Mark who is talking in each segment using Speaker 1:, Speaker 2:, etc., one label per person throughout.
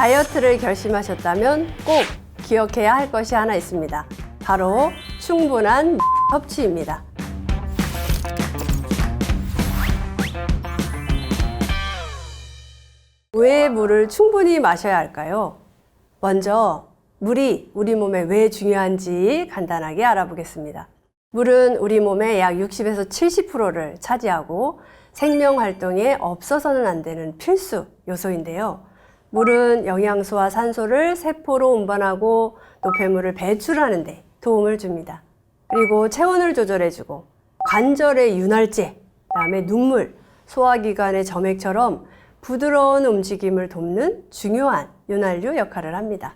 Speaker 1: 다이어트를 결심하셨다면 꼭 기억해야 할 것이 하나 있습니다. 바로 충분한 섭취입니다. 왜 물을 충분히 마셔야 할까요? 먼저 물이 우리 몸에 왜 중요한지 간단하게 알아보겠습니다. 물은 우리 몸의 약 60에서 70%를 차지하고 생명 활동에 없어서는 안 되는 필수 요소인데요. 물은 영양소와 산소를 세포로 운반하고 노폐물을 배출하는 데 도움을 줍니다. 그리고 체온을 조절해주고 관절의 윤활제, 그다음에 눈물, 소화기관의 점액처럼 부드러운 움직임을 돕는 중요한 윤활유 역할을 합니다.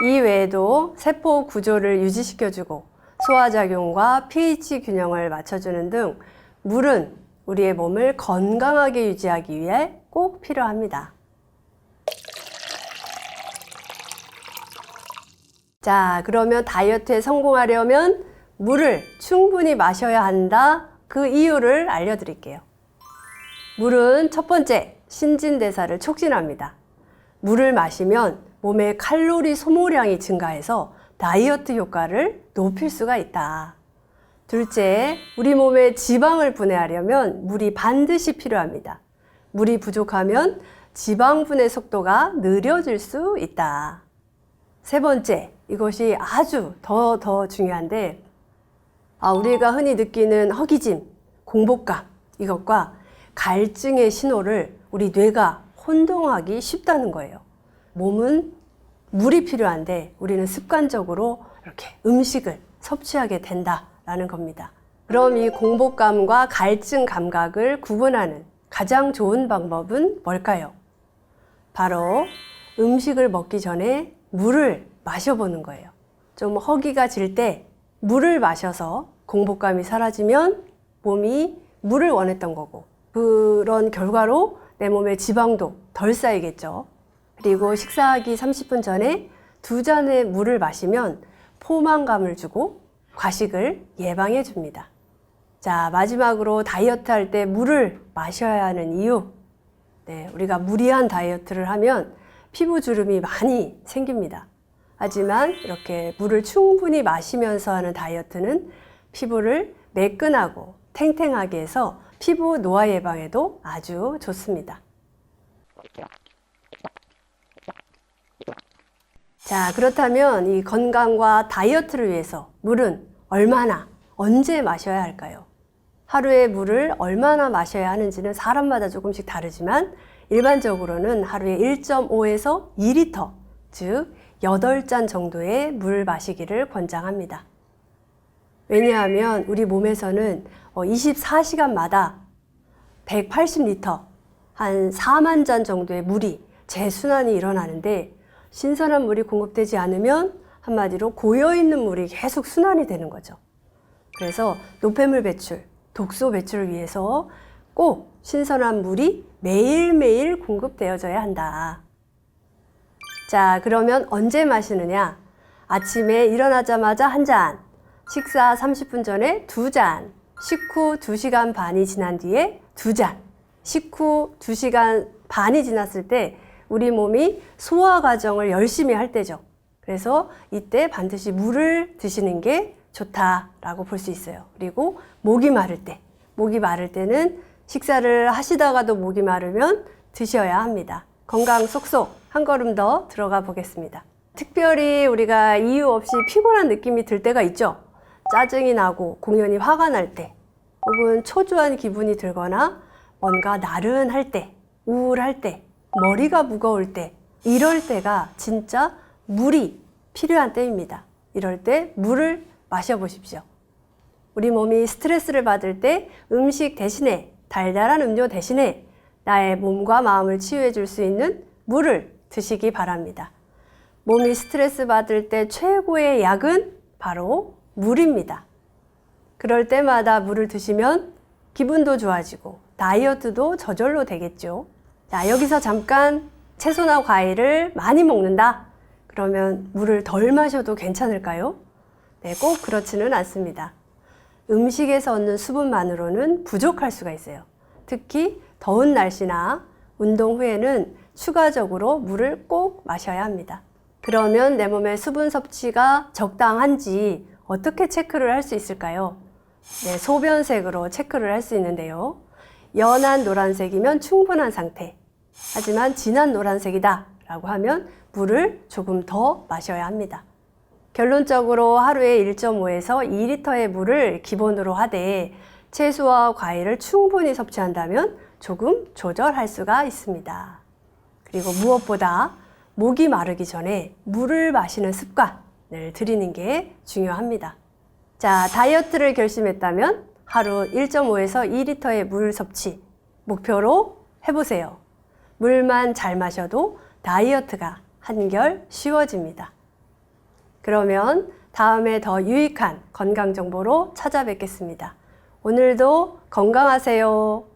Speaker 1: 이 외에도 세포 구조를 유지시켜주고 소화작용과 pH 균형을 맞춰주는 등 물은 우리의 몸을 건강하게 유지하기 위해 꼭 필요합니다. 자, 그러면 다이어트에 성공하려면 물을 충분히 마셔야 한다. 그 이유를 알려드릴게요. 물은 첫 번째, 신진대사를 촉진합니다. 물을 마시면 몸의 칼로리 소모량이 증가해서 다이어트 효과를 높일 수가 있다. 둘째, 우리 몸에 지방을 분해하려면 물이 반드시 필요합니다. 물이 부족하면 지방 분해 속도가 느려질 수 있다. 세 번째, 이것이 아주 더 중요한데, 우리가 흔히 느끼는 허기짐, 공복감, 이것과 갈증의 신호를 우리 뇌가 혼동하기 쉽다는 거예요. 몸은 물이 필요한데 우리는 습관적으로 이렇게 음식을 섭취하게 된다라는 겁니다. 그럼 이 공복감과 갈증 감각을 구분하는 가장 좋은 방법은 뭘까요? 바로 음식을 먹기 전에 물을 마셔보는 거예요. 좀 허기가 질 때 물을 마셔서 공복감이 사라지면 몸이 물을 원했던 거고, 그런 결과로 내 몸에 지방도 덜 쌓이겠죠. 그리고 식사하기 30분 전에 2잔의 물을 마시면 포만감을 주고 과식을 예방해 줍니다. 자, 마지막으로 다이어트 할 때 물을 마셔야 하는 이유. 우리가 무리한 다이어트를 하면 피부 주름이 많이 생깁니다. 하지만 이렇게 물을 충분히 마시면서 하는 다이어트는 피부를 매끈하고 탱탱하게 해서 피부 노화 예방에도 아주 좋습니다. 자, 그렇다면 이 건강과 다이어트를 위해서 물은 얼마나, 언제 마셔야 할까요? 하루에 물을 얼마나 마셔야 하는지는 사람마다 조금씩 다르지만 일반적으로는 하루에 1.5에서 2리터, 즉 8잔 정도의 물 마시기를 권장합니다. 왜냐하면 우리 몸에서는 24시간마다 180리터, 한 4만 잔 정도의 물이 재순환이 일어나는데 신선한 물이 공급되지 않으면 한마디로 고여있는 물이 계속 순환이 되는 거죠. 그래서 노폐물 배출, 독소 배출을 위해서 꼭 신선한 물이 매일매일 공급되어져야 한다. 자, 그러면 언제 마시느냐? 아침에 일어나자마자 한 잔, 식사 30분 전에 2잔, 식후 2시간 반이 지난 뒤에 2잔, 식후 2시간 반이 지났을 때 우리 몸이 소화 과정을 열심히 할 때죠. 그래서 이때 반드시 물을 드시는 게 좋다라고 볼 수 있어요. 그리고 목이 마를 때는 식사를 하시다가도 목이 마르면 드셔야 합니다. 건강 쏙쏙 한 걸음 더 들어가 보겠습니다. 특별히 우리가 이유 없이 피곤한 느낌이 들 때가 있죠. 짜증이 나고 공연히 화가 날 때, 혹은 초조한 기분이 들거나 뭔가 나른할 때, 우울할 때, 머리가 무거울 때, 이럴 때가 진짜 물이 필요한 때입니다. 이럴 때 물을 마셔보십시오. 우리 몸이 스트레스를 받을 때 음식 대신에, 달달한 음료 대신에 나의 몸과 마음을 치유해 줄 수 있는 물을 드시기 바랍니다. 몸이 스트레스 받을 때 최고의 약은 바로 물입니다. 그럴 때마다 물을 드시면 기분도 좋아지고 다이어트도 저절로 되겠죠. 자, 여기서 잠깐 채소나 과일을 많이 먹는다? 그러면 물을 덜 마셔도 괜찮을까요? 네, 꼭 그렇지는 않습니다. 음식에서 얻는 수분만으로는 부족할 수가 있어요. 특히 더운 날씨나 운동 후에는 추가적으로 물을 꼭 마셔야 합니다. 그러면 내 몸의 수분 섭취가 적당한지 어떻게 체크를 할 수 있을까요? 네, 소변색으로 체크를 할 수 있는데요. 연한 노란색이면 충분한 상태. 하지만 진한 노란색이다 라고 하면 물을 조금 더 마셔야 합니다. 결론적으로 하루에 1.5에서 2리터의 물을 기본으로 하되 채소와 과일을 충분히 섭취한다면 조금 조절할 수가 있습니다. 그리고 무엇보다 목이 마르기 전에 물을 마시는 습관을 들이는 게 중요합니다. 자, 다이어트를 결심했다면 하루 1.5에서 2리터의 물 섭취 목표로 해보세요. 물만 잘 마셔도 다이어트가 한결 쉬워집니다. 그러면 다음에 더 유익한 건강 정보로 찾아뵙겠습니다. 오늘도 건강하세요.